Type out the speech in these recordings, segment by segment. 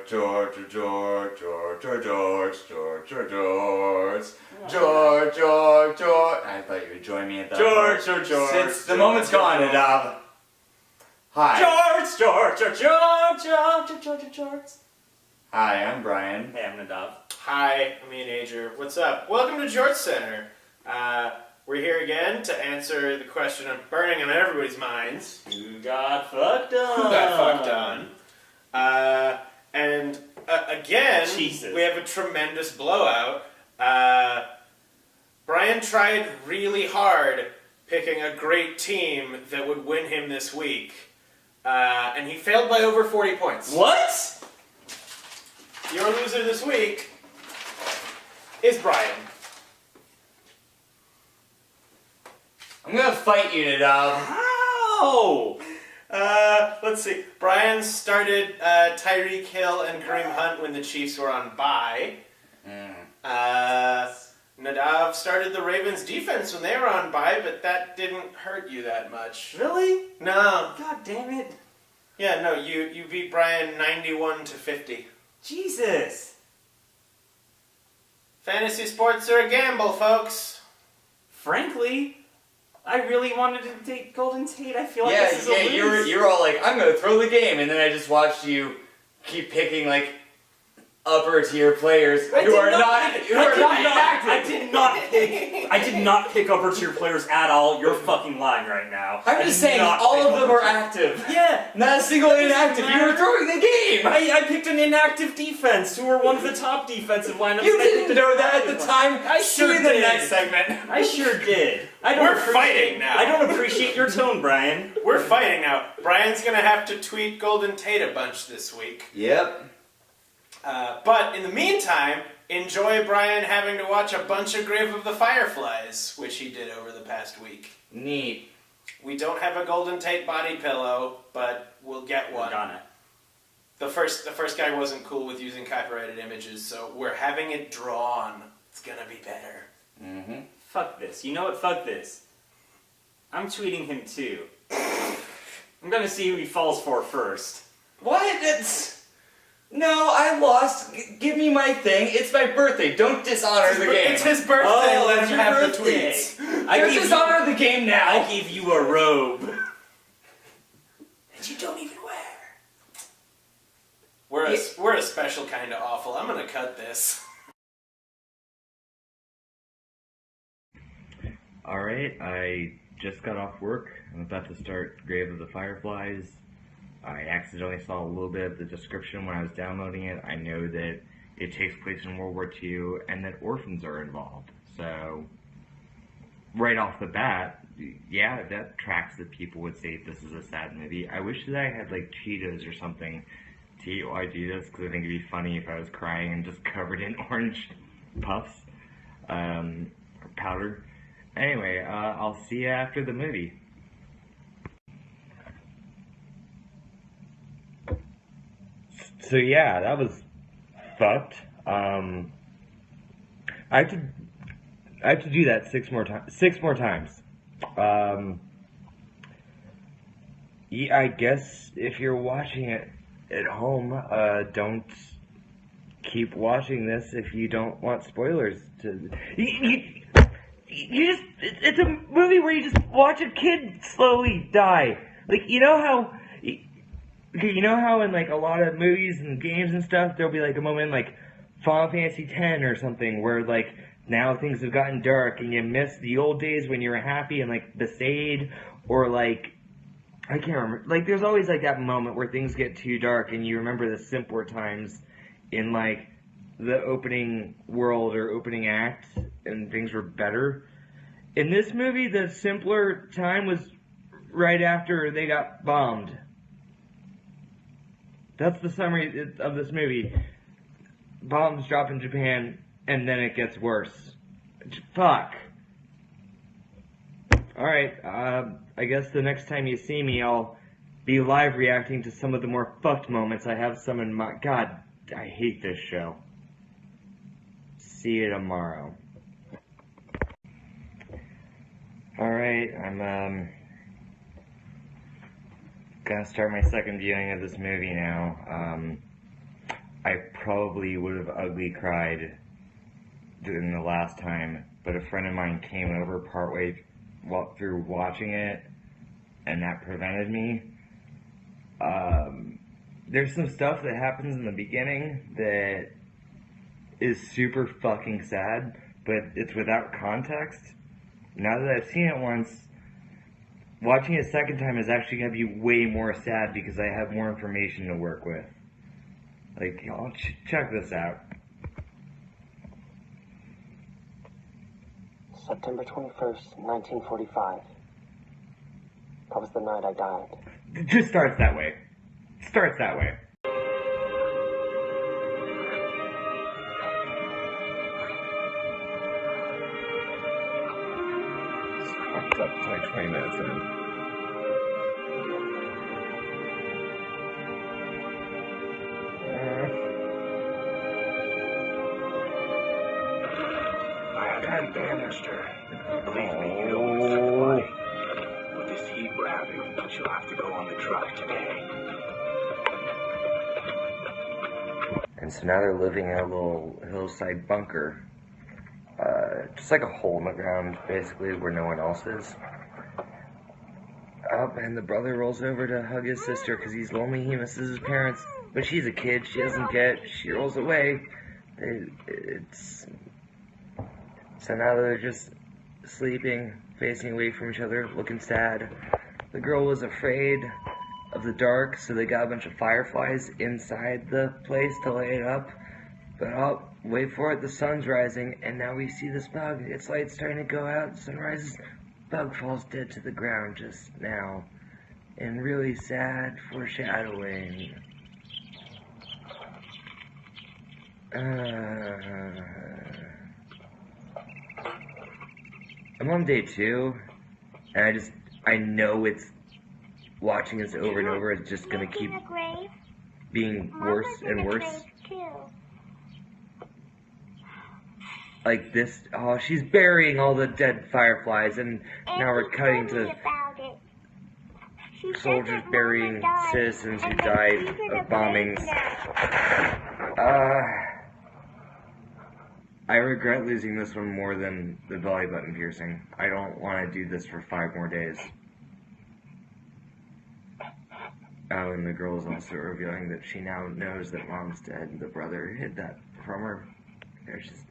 I thought you would join me at that. George. The moment's gone, Nadav. Hi. George. Hi, I'm Brian. Hey, I'm Nadav. Hi, I'm Ager. What's up? Welcome to JortzCenter. We're here again to answer the question of burning on everybody's minds. Who got fucked on? Again, Jesus. we have a tremendous blowout. Brian tried really hard picking a great team that would win him this week. And he failed by over 40 points. What? Your loser this week is Brian. I'm gonna fight you, Nadav. How? Let's see. Brian started Tyreek Hill and Kareem Hunt when the Chiefs were on bye. Nadav started the Ravens defense when they were on bye, but that didn't hurt you that much. Really? No. God damn it. Yeah, no, you beat Brian 91-50. Jesus. Fantasy sports are a gamble, folks. Frankly, I really wanted to take Golden Tate. I feel like this is a lose. You were all like, I'm gonna throw the game, and then I just watched you keep picking like upper tier players who are not active. I did not pick upper tier players at all. You're fucking lying right now. I'm just saying, all of them are active. Yeah. Not a single inactive. You were throwing the game. I picked an inactive defense who were one of the top defensive lineups. You didn't know that at the time. I sure See did. the next segment. I sure did. We're fighting now. I don't appreciate your tone, Brian. We're fighting now. Brian's gonna have to tweet Golden Tate a bunch this week. Yep. But in the meantime, enjoy Brian having to watch a bunch of Grave of the Fireflies, which he did over the past week. Neat. We don't have a Golden Tate body pillow, but we'll get one. We're gonna. The first guy wasn't cool with using copyrighted images, so we're having it drawn. It's gonna be better. Mm-hmm. Fuck this. You know what? Fuck this. I'm tweeting him too. I'm gonna see who he falls for first. What? No, I lost. Give me my thing. It's my birthday. Don't dishonor the game. It's his birthday. Oh, Let it's him your have birthday. the tweets. Don't dishonor the game now. I gave you a robe. That you don't even wear. We're a special kind of awful. I'm gonna cut this. Alright, I just got off work. I'm about to start Grave of the Fireflies. I accidentally saw a little bit of the description when I was downloading it. I know that it takes place in World War II and that orphans are involved. So, right off the bat, yeah, that tracks that people would say this is a sad movie. I wish that I had like Cheetos or something to eat while I do this, because I think it'd be funny if I was crying and just covered in orange puffs, or powder. Anyway, I'll see you after the movie. So yeah, that was fucked. I have to do that 6 more times. Yeah, I guess if you're watching it at home, don't keep watching this if you don't want spoilers to. It's a movie where you just watch a kid slowly die. Like, you know how in like a lot of movies and games and stuff, there'll be like a moment like Final Fantasy X or something where like now things have gotten dark and you miss the old days when you were happy and like Besaid, or like, I can't remember, like there's always like that moment where things get too dark and you remember the simpler times in like the opening world or opening act and things were better. In this movie, the simpler time was right after they got bombed. That's the summary of this movie. Bombs drop in Japan, and then it gets worse. Fuck. Alright, I guess the next time you see me, I'll be live reacting to some of the more fucked moments. I have some in my... God, I hate this show. See you tomorrow. Alright, I'm, gonna start my second viewing of this movie now. I probably would have ugly cried during the last time, but a friend of mine came over partway through watching it, and that prevented me. There's some stuff that happens in the beginning that is super fucking sad, but it's without context. Now that I've seen it once, watching it a second time is actually going to be way more sad because I have more information to work with. Like, y'all, check this out. September 21st, 1945. That was the night I died. It just starts that way. Starts that way. It's up to like 20 minutes in. God damn it. Believe me, you don't want to set the body. With this heat we're having, she'll have to go on the truck today. And so now they're living in a little hillside bunker. Just like a hole in the ground, basically, where no one else is. And the brother rolls over to hug his sister because he's lonely. He misses his parents. But she's a kid. She doesn't get. She rolls away. So now they're just sleeping, facing away from each other, looking sad. The girl was afraid of the dark, so they got a bunch of fireflies inside the place to light it up. But oh, wait for it, the sun's rising, and now we see this bug. Its light's starting to go out, the sun rises, bug falls dead to the ground just now. And really sad foreshadowing. I'm on day 2, and I know it's, watching this over and over, it's just gonna keep being worse and worse. Like this, oh, she's burying all the dead fireflies, and now we're cutting to soldiers burying citizens who died of bombings. I regret losing this one more than the belly button piercing. I don't want to do this for 5 more days. Oh, and the girl is also revealing that she now knows that mom's dead and the brother hid that from her. There's just...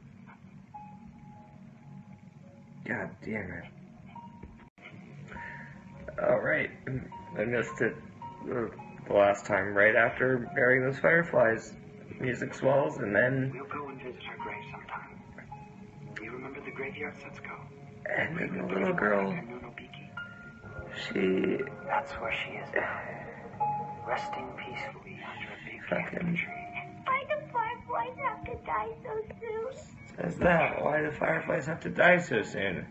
God damn it. Alright, I missed it the last time, right after burying those fireflies. Music swells, and then... We'll go and visit her grave sometime. You remember the graveyard? Let's go. And then the little girl... She... That's where she is now. Resting peacefully under a big fucking tree. Why do fireflies have to die so soon? Says that. Why do fireflies have to die so soon?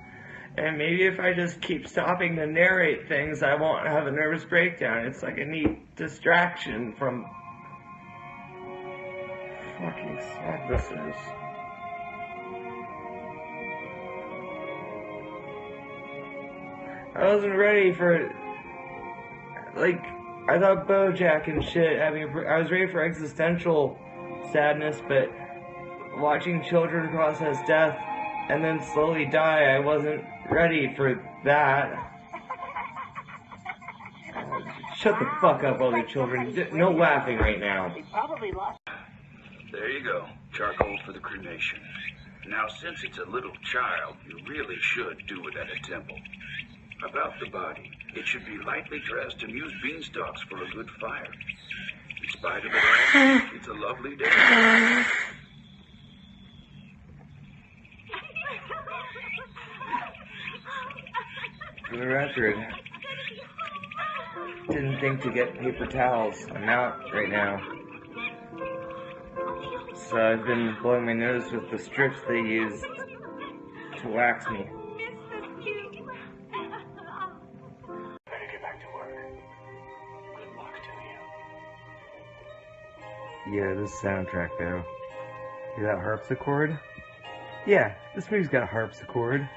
And maybe if I just keep stopping to narrate things, I won't have a nervous breakdown. It's like a neat distraction from... Fucking sad this is. I wasn't ready for... Like... I thought BoJack and shit I was ready for existential sadness, but watching children process death and then slowly die, I wasn't ready for that. Shut the fuck up, other children. No laughing right now. There you go. Charcoal for the cremation. Now, since it's a little child, you really should do it at a temple. About the body, it should be lightly dressed and use beanstalks for a good fire. In spite of it all, it's a lovely day. For the record, didn't think to get paper towels. I'm out right now. So I've been blowing my nose with the strips they use to wax me. Better get back to work. Good luck to you. Yeah, this soundtrack though. See that harpsichord? Yeah, this movie's got a harpsichord.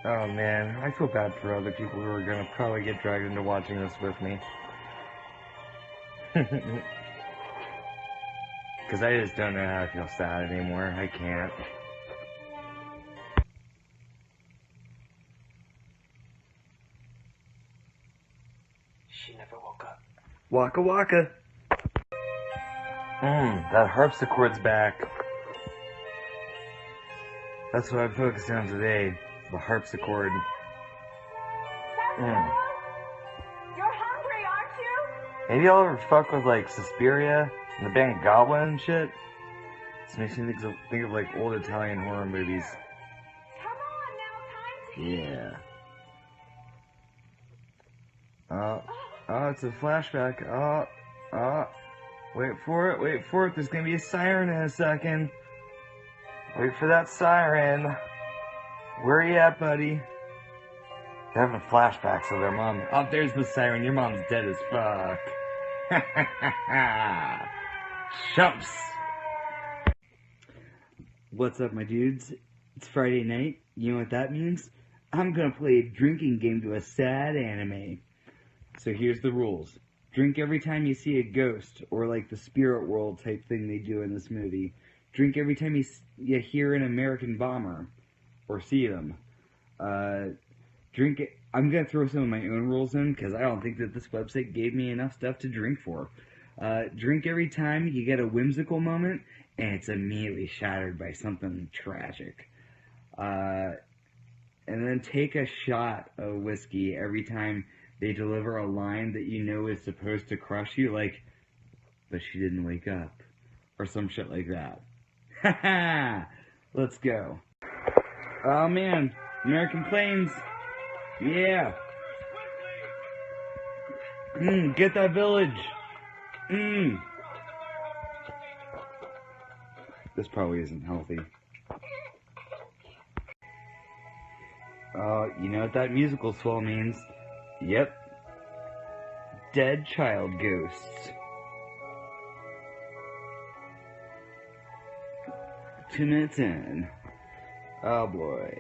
Oh man, I feel bad for other people who are gonna probably get dragged into watching this with me. Because I just don't know how to feel sad anymore. I can't. She never woke up. Waka waka. That harpsichord's back. That's what I'm focusing on today. The harpsichord. You're hungry, aren't you? Maybe I'll ever fuck with like Suspiria and the band Goblin and shit. This makes me think of like old Italian horror movies. Come on now, time to eat. Yeah. Oh, it's a flashback. Wait for it, There's gonna be a siren in a second. Wait for that siren. Where are you at, buddy? They're having flashbacks of their mom. Oh, there's the siren. Your mom's dead as fuck. Chumps. What's up, my dudes? It's Friday night. You know what that means? I'm gonna play a drinking game to a sad anime. So here's the rules. Drink every time you see a ghost, or like the spirit world type thing they do in this movie. Drink every time you hear an American bomber, or see them. Drink it. I'm gonna throw some of my own rules in, because I don't think that this website gave me enough stuff to drink for. Drink every time you get a whimsical moment, and it's immediately shattered by something tragic. And then take a shot of whiskey every time they deliver a line that you know is supposed to crush you, like, but she didn't wake up, or some shit like that. Haha! Let's go. Oh man, American Plains. Yeah. Get that village. This probably isn't healthy. You know what that musical swell means? Yep. Dead child ghosts. 2 minutes in. Oh boy.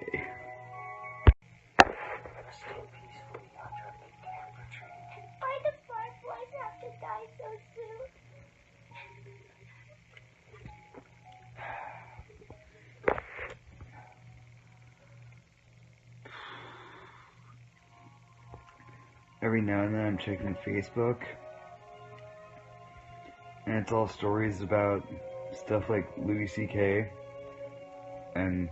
Why do fireflies have to die so soon? Every now and then I'm checking Facebook, and it's all stories about stuff like Louis C.K. and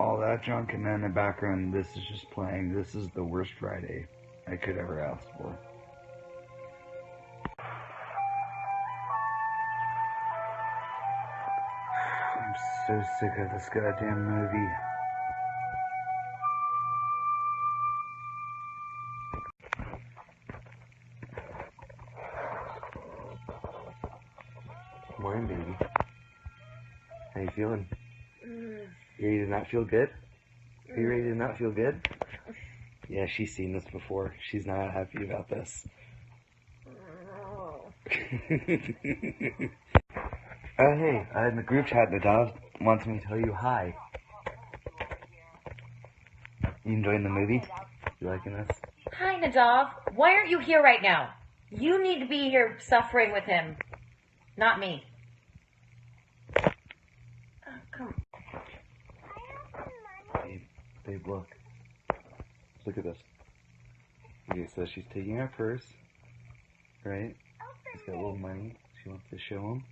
all that junk, and then in the background this is just playing. This is the worst Friday I could ever ask for. I'm so sick of this goddamn movie. Morning, baby. How you feeling? You ready to not feel good? Are you ready to not feel good? Yeah, she's seen this before. She's not happy about this. Oh, hey, in the group chat, Nadav wants me to tell you hi. You enjoying the movie? You liking this? Hi, Nadav. Why aren't you here right now? You need to be here suffering with him, not me. Oh, come on. Babe, look. Look at this. Okay, so she's taking our purse, right? She's got a little money. She wants to show him.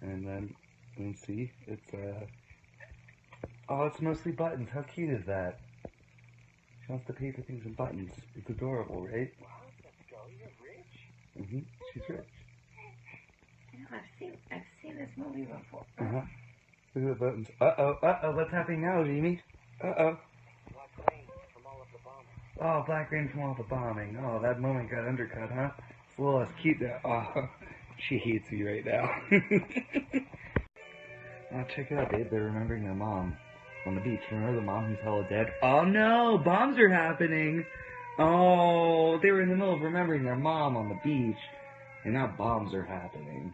And then, see, it's, oh, it's mostly buttons. How cute is that? She wants to pay for things in buttons. It's adorable, right? Mm-hmm. She's rich. I've seen this movie before. Uh-huh. Look at the buttons. Uh-oh. What's happening now, Jamie? Uh-oh. Oh, black rain from all the bombing. Oh, that moment got undercut, huh? It's a little less cute there. Oh, she hates me right now. Oh, check it out, babe. They're remembering their mom on the beach. Remember the mom who's hella dead? Oh, no! Bombs are happening! Oh, they were in the middle of remembering their mom on the beach. And now bombs are happening.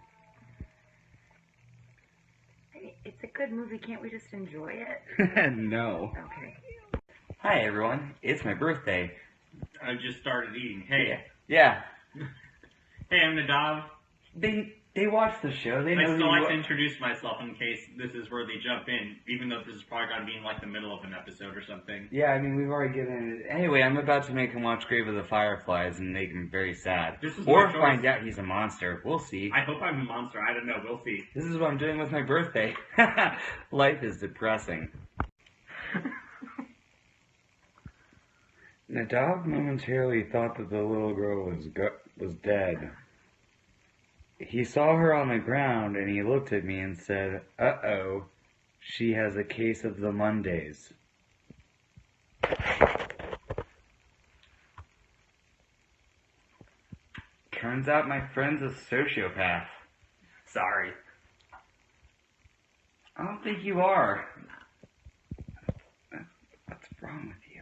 It's It's a good movie. Can't we just enjoy it? No. Okay. Hi everyone, it's my birthday. I just started eating. Hey. Yeah. Hey, I'm Nadav. They watch the show. They know I who still you like are. to introduce myself in case this is where they jump in, even though this is probably going to be in like the middle of an episode or something. Yeah, I mean, we've already given it. Anyway, I'm about to make him watch Grave of the Fireflies and make him very sad. This is Or my choice. find out he's a monster. We'll see. I hope I'm a monster. I don't know. We'll see. This is what I'm doing with my birthday. Life is depressing. Nadav momentarily thought that the little girl was dead. He saw her on the ground and he looked at me and said, "Uh-oh, she has a case of the Mondays." Turns out my friend's a sociopath. Sorry. I don't think you are. What's wrong with you?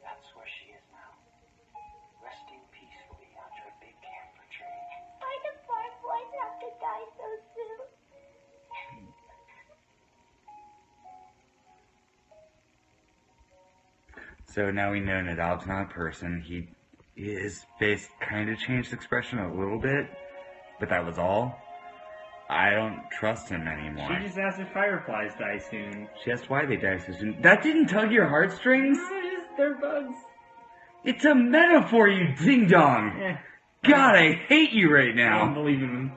That's where she is now, resting peacefully under a big camphor tree. Why do fireflies have to die so soon? So now we know Nadav's not a person. His face kind of changed expression a little bit, but that was all. I don't trust him anymore. She just asked if fireflies die soon. She asked why they die so soon. That didn't tug your heartstrings? They're bugs. It's a metaphor, you ding-dong! God, I hate you right I don't now. believe in them.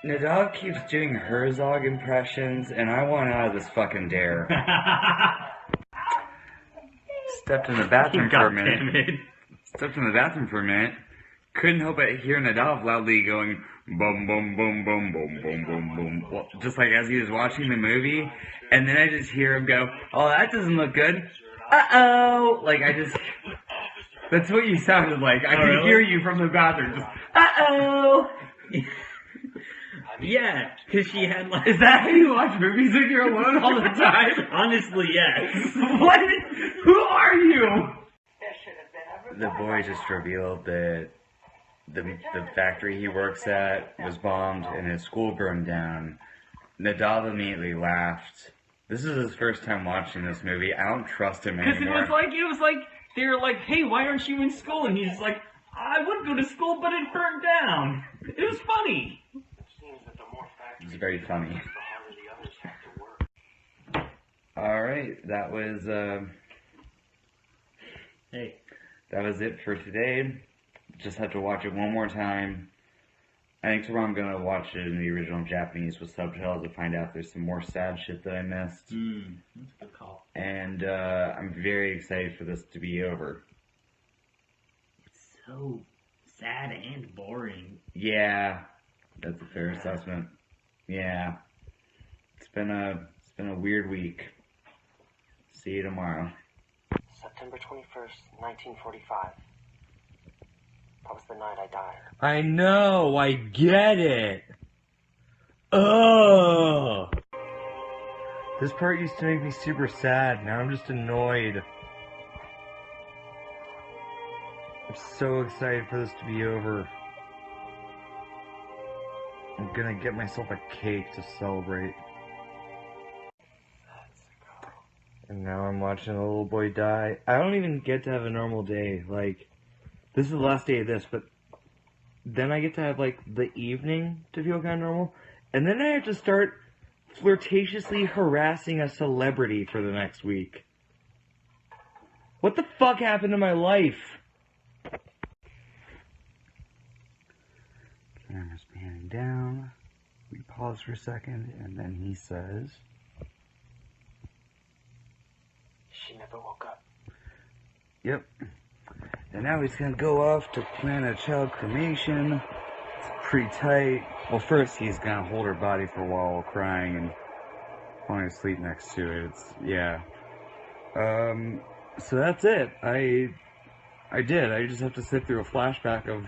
Nadav keeps doing Herzog impressions, and I want out of this fucking dare. Stepped in the bathroom for a God minute. damn it. Stepped in the bathroom for a minute. Couldn't help but hear Nadav loudly going, boom, boom, boom, boom, boom, boom, boom, boom. Well, just like as he was watching the movie. And then I just hear him go, "Oh, that doesn't look good. Uh-oh." Like, that's what you sounded like. I could hear you from the bathroom. Just, uh-oh. Yeah, because she had like... Is that how you watch movies when you're alone all the time? Honestly, yes. What? Who are you? The boy just revealed that the factory he works at was bombed and his school burned down. Nadav immediately laughed. This is his first time watching this movie. I don't trust him Because anymore. it was like, they were like, hey, why aren't you in school? And he's like, I would go to school, but it burnt down. It was funny. It's very funny. Alright, that was, Hey. that was it for today. Just have to watch it one more time. I think tomorrow I'm gonna watch it in the original Japanese with subtitles to find out there's some more sad shit that I missed. That's a good call. And I'm very excited for this to be over. It's so sad and boring. Yeah, that's a fair assessment. Yeah, it's been a weird week. See you tomorrow. September 21st, 1945. That was the night I died. I know, I get it. Ugh. This part used to make me super sad. Now I'm just annoyed. I'm so excited for this to be over. I'm gonna get myself a cake to celebrate. And now I'm watching a little boy die. I don't even get to have a normal day. Like, this is the last day of this, but then I get to have, like, the evening to feel kind of normal. And then I have to start flirtatiously harassing a celebrity for the next week. What the fuck happened to my life? Camera's panning down. We pause for a second, and then he says, She never woke up. "Yep." And now he's gonna go off to plan a child cremation. It's pretty tight. Well, first he's gonna hold her body for a while crying and falling asleep next to it. It's, yeah. So that's it. I did. I just have to sit through a flashback of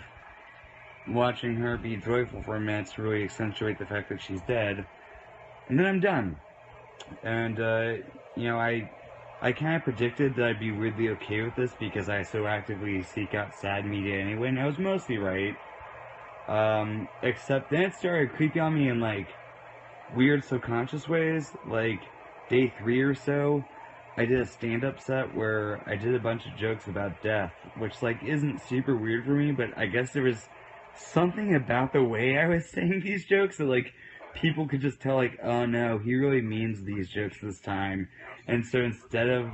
watching her be joyful for a minute to really accentuate the fact that she's dead. And then I'm done. And, you know, I kind of predicted that I'd be weirdly okay with this because I so actively seek out sad media anyway, and I was mostly right. Except then it started creeping on me in like weird subconscious ways. Like day 3 or so, I did a stand-up set where I did a bunch of jokes about death, which like isn't super weird for me, but I guess there was something about the way I was saying these jokes that like people could just tell like, oh no, he really means these jokes this time. And so instead of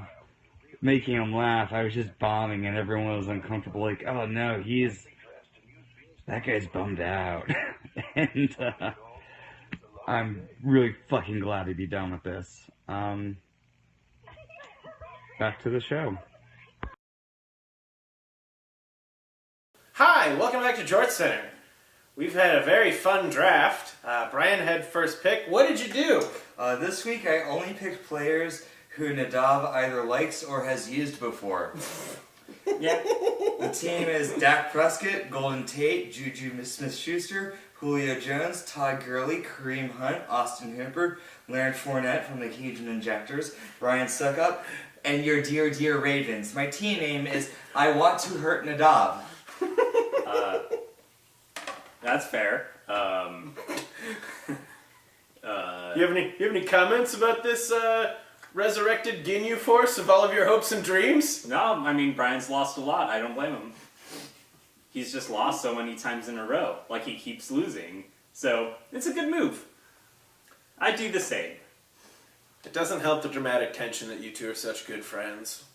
making them laugh, I was just bombing and everyone was uncomfortable, like, oh no, that guy's bummed out. And I'm really fucking glad to be done with this. Back to the show. Hi, welcome back to JortzCenter. We've had a very fun draft. Brian had first pick. What did you do? This week I only picked players who Nadav either likes or has used before. Yeah. The team is Dak Prescott, Golden Tate, Juju Smith-Schuster, Julio Jones, Todd Gurley, Kareem Hunt, Austin Hooper, Leonard Fournette from the Cajun Injectors, Brian Suckup, and your dear Ravens. My team name is I Want to Hurt Nadav. That's fair. You have any comments about this resurrected Ginyu force of all of your hopes and dreams? No, I mean, Brian's lost a lot. I don't blame him. He's just lost so many times in a row. Like, he keeps losing. So, it's a good move. I do the same. It doesn't help the dramatic tension that you two are such good friends.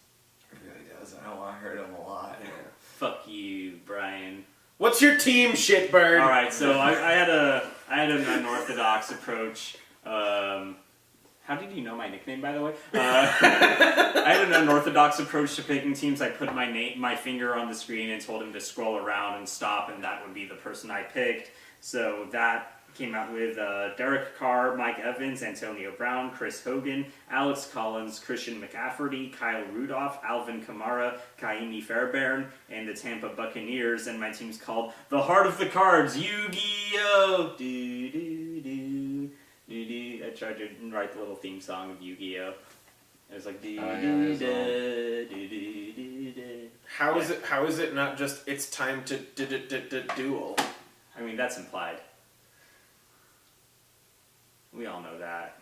It really does. I know I hurt him a lot. Fuck you, Brian. What's your team, shitbird? Alright, so I had an unorthodox approach. How did you know my nickname, by the way? I had an unorthodox approach to picking teams. I put my finger on the screen and told him to scroll around and stop, and that would be the person I picked. So that came out with Derek Carr, Mike Evans, Antonio Brown, Chris Hogan, Alex Collins, Christian McCaffrey, Kyle Rudolph, Alvin Kamara, Kaimi Fairbairn, and the Tampa Buccaneers. And my team's called The Heart of the Cards, Yu-Gi-Oh! I tried to write the little theme song of Yu-Gi-Oh! It was like How is it not just it's time to duel? I mean, that's implied. We all know that.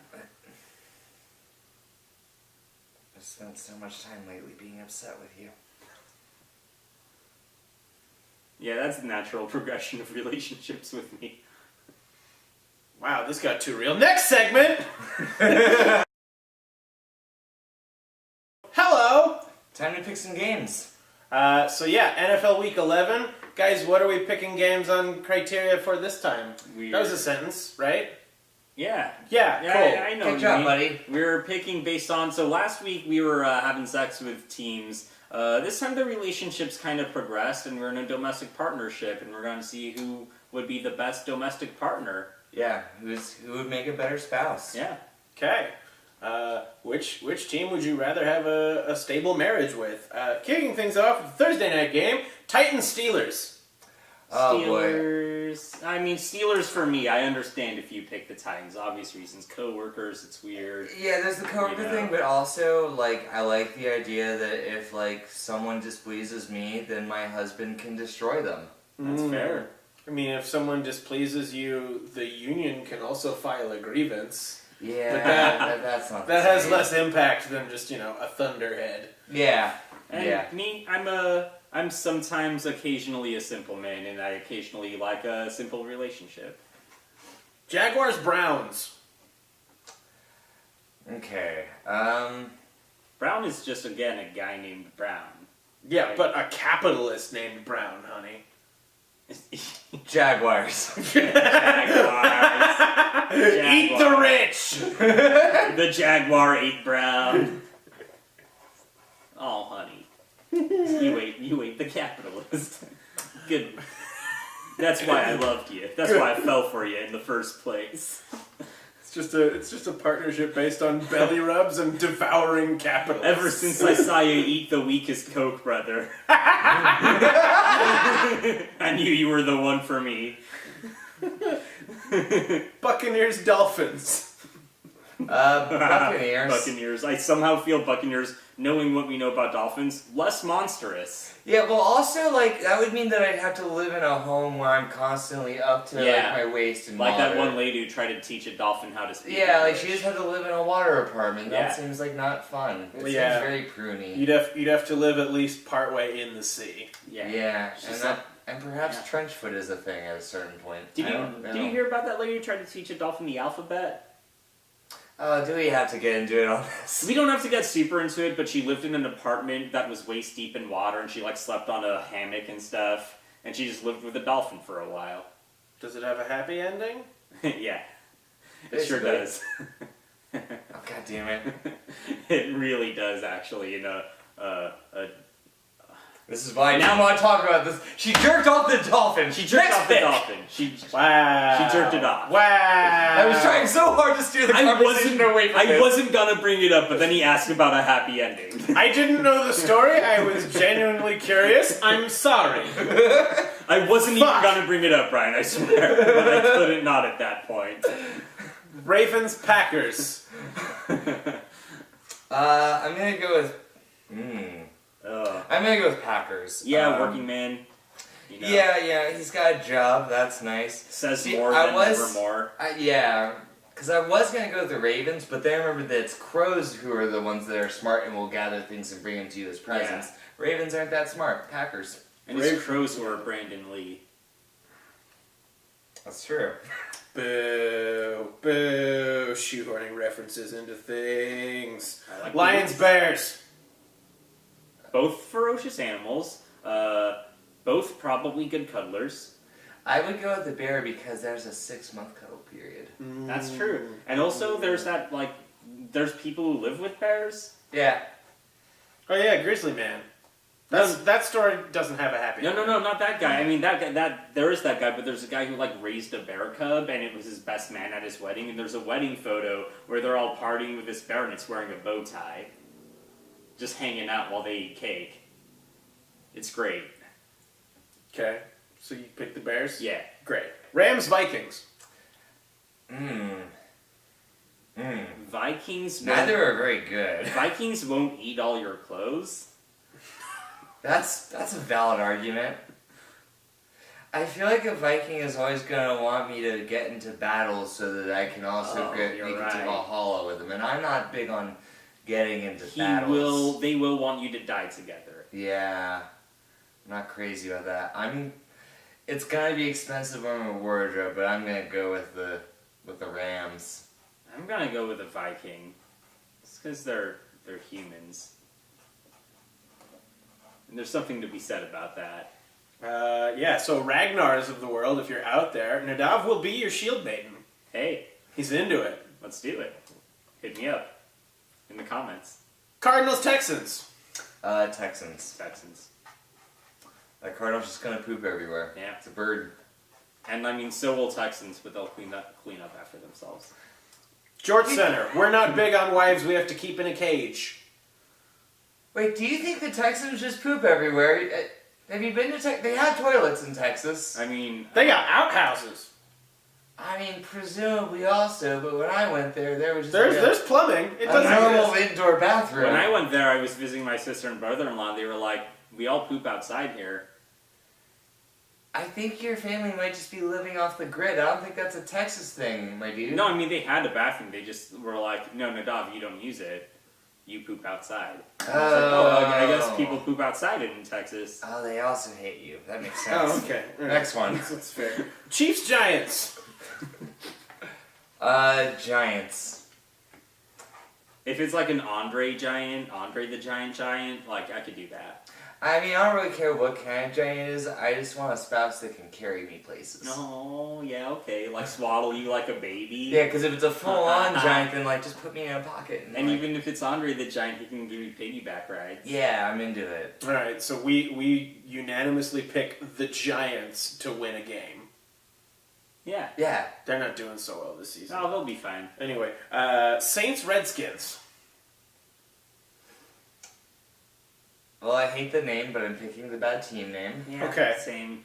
I've spent so much time lately being upset with you. Yeah, that's the natural progression of relationships with me. Wow, this got too real. Next segment! Hello! Time to pick some games. So yeah, NFL Week 11. Guys, what are we picking games on criteria for this time? That was a sentence, right? Yeah. Yeah, cool. I know. Good job, buddy. We're picking based on... So last week we were having sex with teams. This time the relationships kind of progressed and we're in a domestic partnership and we're going to see who would be the best domestic partner. Yeah, who would make a better spouse? Yeah. Okay. Which team would you rather have a stable marriage with? Kicking things off with the Thursday night game, Titans-Steelers. Oh, boy. Steelers. I mean, Steelers for me. I understand if you pick the Titans. Obvious reasons. Co-workers, it's weird. Yeah, there's the coworker thing, but also, like, I like the idea that if, like, someone displeases me, then my husband can destroy them. That's fair. I mean, if someone displeases you, the union can also file a grievance. Yeah, But that's not That the has same. less impact than just, a thunderhead. Yeah, And me, I'm sometimes occasionally a simple man, and I occasionally like a simple relationship. Jaguars-Browns. Okay, Brown is just, again, a guy named Brown. Yeah, Right. but a capitalist named Brown, honey. Jaguars. Jaguars. Eat the rich! The Jaguar ate Brown. Oh, honey. You ate the capitalist. Good. That's why I loved you. That's why I fell for you in the first place. It's just a partnership based on belly rubs and devouring capitalists. Ever since I saw you eat the weakest Coke, brother. I knew you were the one for me. Buccaneers Dolphins. Buccaneers. Buccaneers. I somehow feel Buccaneers, knowing what we know about dolphins, less monstrous. Yeah, well, also, like, that would mean that I'd have to live in a home where I'm constantly up to, Yeah. like, my waist in Like water. that one lady who tried to teach a dolphin how to speak Yeah, like, English. she just had to live in a water apartment. That Yeah. seems like not fun. It Yeah. seems very pruny. You'd have to live at least partway in the sea. Yeah, She's and, like- and perhaps yeah. trench foot is a thing at a certain point. Did I you don't know. did you hear about that lady who tried to teach a dolphin the alphabet? Do we have to get into it on this? We don't have to get super into it, but she lived in an apartment that was waist deep in water, and she like slept on a hammock and stuff, and she just lived with a dolphin for a while. Does it have a happy ending? Yeah, it sure Basically. does. Oh, God damn it. It really does, actually. You know, This is why I now want to talk about this. She jerked off the dolphin. she jerked Next off the pick. dolphin. She jerked it off. Wow. I was trying so hard to steer the conversation away from I this. wasn't gonna bring it up, but then he asked about a happy ending. I didn't know the story. I was genuinely curious. I'm sorry. I wasn't Fuck. even gonna bring it up, Brian. I swear, but I couldn't not at that point. Ravens, Packers. I'm gonna go with. I'm gonna go with Packers. Yeah, working man. You know, Yeah, he's got a job. That's nice. says See, more I than was- never more. Yeah, because I was gonna go with the Ravens, but then I remembered that it's crows who are the ones that are smart and will gather things and bring them to you as presents. Ravens aren't that smart. Packers. And it's crows who are Brandon Lee. That's true. Boo. Boo. Shoehorning references into things. I like Lions, the- Bears. Both ferocious animals. Both probably good cuddlers. I would go with the bear because there's a 6-month cuddle period. That's true. And also, there's that there's people who live with bears. Yeah. Oh yeah, Grizzly Man. That story doesn't have a happy No, ending. not that guy. I mean, that guy, there is that guy, but there's a guy who raised a bear cub, and it was his best man at his wedding. And there's a wedding photo where they're all partying with this bear, and it's wearing a bow tie, just hanging out while they eat cake. It's great. Okay, so you pick the Bears? Yeah. Great. Rams, Vikings. Vikings. Neither are very good. Vikings won't eat all your clothes. That's a valid argument. I feel like a Viking is always gonna want me to get into battles so that I can also make you're it to right. Valhalla with him, and I'm not big on getting into battles. They will want you to die together. Yeah, I'm not crazy about that. It's gonna be expensive on my wardrobe, but I'm gonna go with the Rams. I'm gonna go with a Viking. It's because they're humans. And there's something to be said about that. Yeah, so Ragnars of the world, if you're out there, Nadav will be your shield maiden. Hey, He's into it. let's do it. Hit me up in the comments. Cardinals, Texans. Texans. Texans. That Cardinal's just gonna poop everywhere. Yeah. It's a bird. And I mean, so will Texans, but they'll clean up after themselves. JortzCenter. We're not big on wives we have to keep in a cage. Wait, do you think the Texans just poop everywhere? Have you been to Texas? They have toilets in Texas. I mean, They got outhouses. I mean, presumably also, but when I went there was just There's plumbing. It a doesn't normal exist. indoor bathroom. when I went there, I was visiting my sister and brother-in-law. They were like, "We all poop outside here." I think your family might just be living off the grid. I don't think that's a Texas thing, my dude. No, I mean they had a bathroom. They just were like, "No, Nadav, you don't use it. You poop outside." And I was like, "Oh, I guess people poop outside in Texas." Oh, they also hate you. That makes sense. Oh, okay. All right. Next one. That's fair. Chiefs, Giants. Giants. If it's like an Andre the Giant, like I could do that. I mean, I don't really care what kind of giant it is. I just want a spouse that can carry me places. No, yeah, okay, like swaddle you like a baby. Yeah, because if it's a full-on giant, then just put me in a pocket. And even if it's Andre the Giant, he can give you piggyback rides. Yeah, I'm into it. All right, so we unanimously pick the Giants to win a game. Yeah. Yeah. They're not doing so well this season. Oh, they'll be fine. Anyway, Saints, Redskins. Well, I hate the name, but I'm picking the bad team name. Yeah, Okay. Same.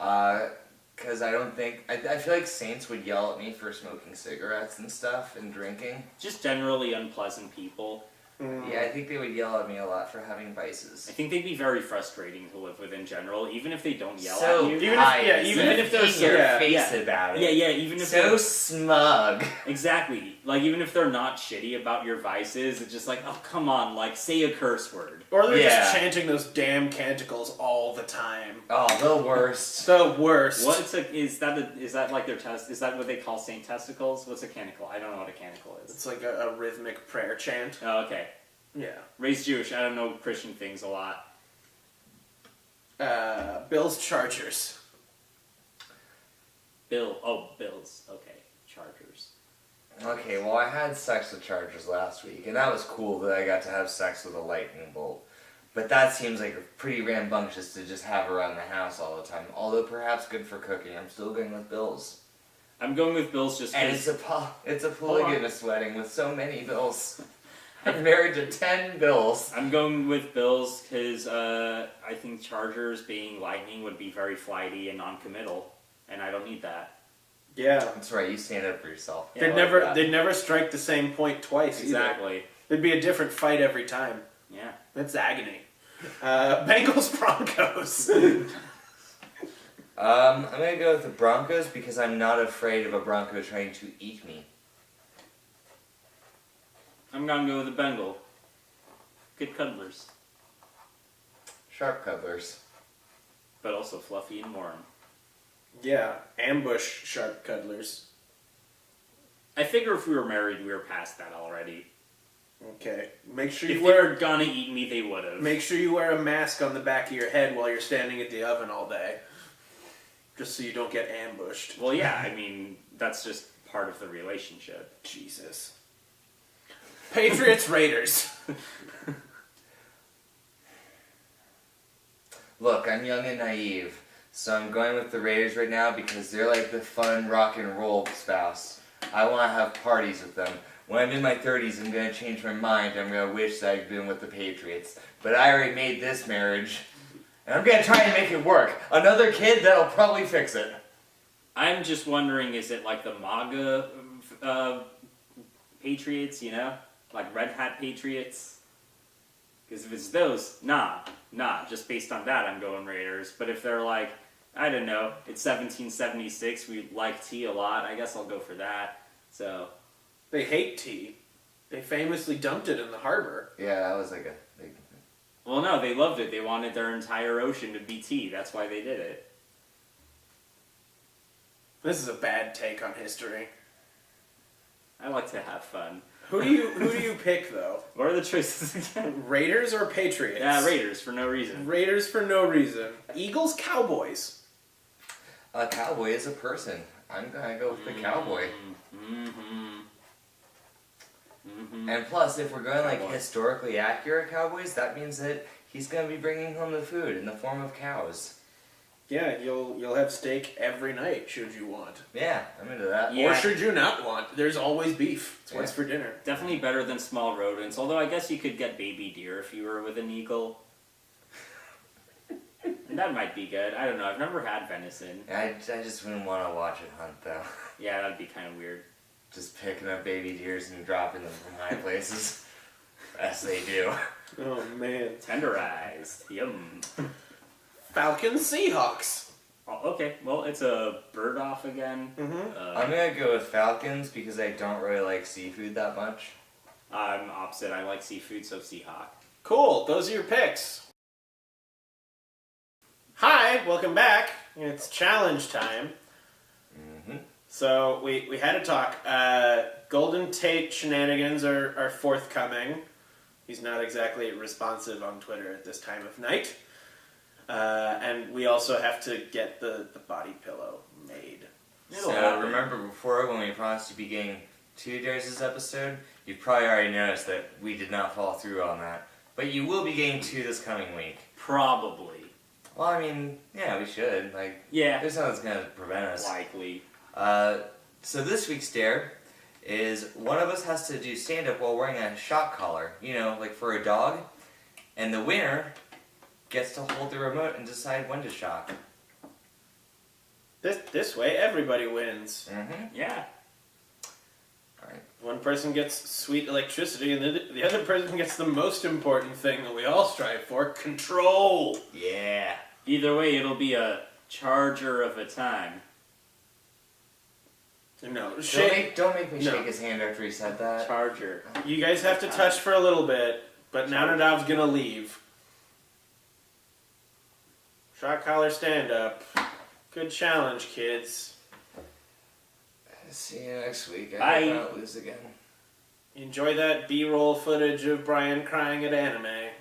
Because I don't think... I feel like Saints would yell at me for smoking cigarettes and stuff and drinking. Just generally unpleasant people. Yeah, I think they would yell at me a lot for having vices. I think they'd be very frustrating to live with in general, even if they don't yell So at you. even if they're in your face about it. Yeah, even if so they're... smug. Exactly. Like, even if they're not shitty about your vices, it's just like, oh, come on, like, say a curse word. Or they're just chanting those damn canticles all the time. Oh, the worst. The worst. Is that like their test? Is that what they call Saint Testicles? What's a canticle? I don't know what a canticle is. It's like a rhythmic prayer chant. Oh, okay. Yeah. Raised Jewish. I don't know Christian things a lot. Bills Chargers. Bills. Okay. Chargers. Okay, well, I had sex with Chargers last week, and that was cool that I got to have sex with a lightning bolt. But that seems like pretty rambunctious to just have around the house all the time. Although perhaps good for cooking, I'm still going with Bills. I'm going with Bills just and because... it's a polygamous wedding with so many Bills. I'm married to 10 Bills. I'm going with Bills because I think Chargers being lightning would be very flighty and non-committal, and I don't need that. Yeah. That's right, you stand up for yourself. Yeah, they'd never strike the same point twice. Exactly. Either. There'd be a different fight every time. Yeah. That's agony. Bengals Broncos. I'm gonna go with the Broncos because I'm not afraid of a Bronco trying to eat me. I'm gonna go with the Bengal. Good cuddlers. Sharp cuddlers. But also fluffy and warm. Yeah, ambush sharp cuddlers. I figure if we were married, we were past that already. Okay. Make sure if you they were gonna eat me, they would have. Make sure you wear a mask on the back of your head while you're standing at the oven all day. Just so you don't get ambushed. Well, yeah, I mean, that's just part of the relationship. Jesus. Patriots, Raiders. Look, I'm young and naive, so I'm going with the Raiders right now because they're like the fun rock and roll spouse. I want to have parties with them. When I'm in my 30s, I'm going to change my mind. I'm going to wish that I'd been with the Patriots. But I already made this marriage, and I'm going to try and make it work. Another kid, that'll probably fix it. I'm just wondering, is it like the MAGA Patriots, you know? Like Red Hat Patriots? Because if it's those, nah. Just based on that, I'm going Raiders. But if they're like, I don't know, it's 1776, we like tea a lot, I guess I'll go for that. So... They hate tea. They famously dumped it in the harbor. Yeah, that was like a big... Well, no, they loved it. They wanted their entire ocean to be tea. That's why they did it. This is a bad take on history. I like to have fun. Who do you pick, though? What are the choices again? Raiders or Patriots? Yeah, Raiders, for no reason. Raiders for no reason. Eagles, Cowboys. A cowboy is a person. I'm going to go with the cowboy. And plus, if we're going like historically accurate Cowboys, that means that he's going to be bringing home the food in the form of cows. Yeah, you'll have steak every night, should you want. Yeah, I'm into that. Yeah. Or should you not want? There's always beef. It's what's for dinner. Definitely better than small rodents, although I guess you could get baby deer if you were with an eagle. And that might be good. I don't know, I've never had venison. I just wouldn't want to watch it hunt, though. Yeah, that'd be kind of weird. Just picking up baby deers and dropping them from high places. As they do. Oh, man. Tenderized. Yum. Falcons, Seahawks. Oh, okay, well, it's a bird off again. I'm going to go with Falcons because I don't really like seafood that much. I'm opposite. I like seafood, so Seahawk. Cool. Those are your picks. Hi, welcome back. It's challenge time. So we had a talk. Golden Tate shenanigans are forthcoming. He's not exactly responsive on Twitter at this time of night. And we also have to get the body pillow made. So remember before when we promised to be getting 2 dares this episode, you've probably already noticed that we did not follow through on that. But you will be getting 2 this coming week. Probably. Well, I mean, yeah, we should. Yeah. There's nothing that's going to prevent us. Likely. So this week's dare is one of us has to do stand-up while wearing a shock collar, you know, like for a dog, and the winner gets to hold the remote and decide when to shock. This way, everybody wins. Mm-hmm. Yeah. Alright. One person gets sweet electricity, and the other person gets the most important thing that we all strive for, control. Yeah. Either way, it'll be a charger of a time. No, Don't make me No. shake his hand after he said that. Charger. You guys have to touch for a little bit, but now Nadav's gonna leave. Shot collar stand up. Good challenge, kids. See you next week. Bye. I hope I don't lose again. Enjoy that B-roll footage of Brian crying at anime.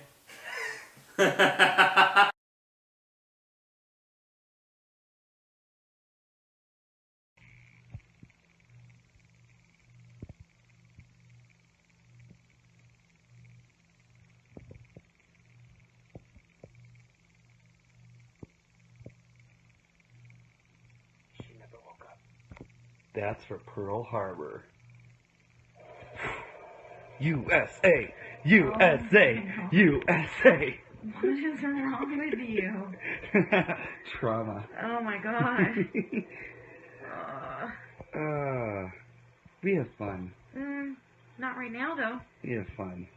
She never woke up. That's for Pearl Harbor. USA! USA! USA! What is wrong with you? Trauma. Oh my god. We have fun. Not right now, though. We have fun.